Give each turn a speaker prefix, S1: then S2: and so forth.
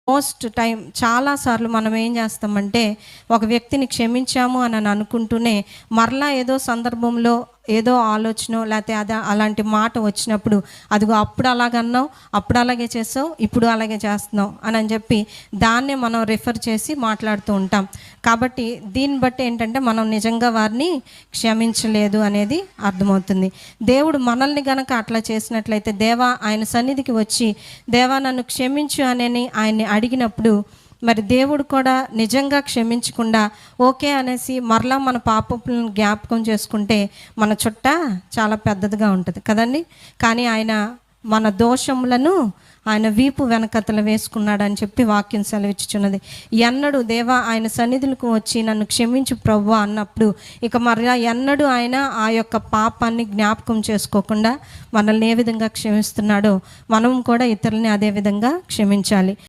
S1: Most time చాలాసార్లు మనం ఏం చేస్తామంటే ఒక వ్యక్తిని క్షమించాము అని అనుకుంటూనే మరలా ఏదో సందర్భంలో ఏదో ఆలోచన లేకపోతే అలాంటి మాట వచ్చినప్పుడు అదిగో అప్పుడు అలాగన్నావు, అప్పుడు అలాగే చేసావు, ఇప్పుడు అలాగే చేస్తున్నావు అని చెప్పి దాన్నే మనం రిఫర్ చేసి మాట్లాడుతూ ఉంటాం. కాబట్టి దీన్ని బట్టి ఏంటంటే మనం నిజంగా వారిని క్షమించలేదు అనేది అర్థమవుతుంది. దేవుడు మనల్ని గనక అట్లా చేసినట్లయితే దేవా ఆయన సన్నిధికి వచ్చి దేవా నన్ను క్షమించు అని ఆయన్ని అడిగినప్పుడు మరి దేవుడు కూడా నిజంగా క్షమించకుండా ఓకే అనేసి మరలా మన పాపములను జ్ఞాపకం చేసుకుంటే మన చుట్ట చాలా పెద్దదిగా ఉంటుంది కదండి. కానీ ఆయన మన దోషములను ఆయన వీపు వెనకతలు వేసుకున్నాడని చెప్పి వాక్యం సెలవిచ్చుచున్నది. ఎన్నడూ దేవా ఆయన సన్నిధులకు వచ్చి నన్ను క్షమించు ప్రభువా అన్నప్పుడు ఇక మరలా ఎన్నడూ ఆయన ఆ యొక్క పాపాన్ని జ్ఞాపకం చేసుకోకుండా మనల్ని ఏ విధంగా క్షమిస్తున్నాడో మనం కూడా ఇతరులని అదే విధంగా క్షమించాలి.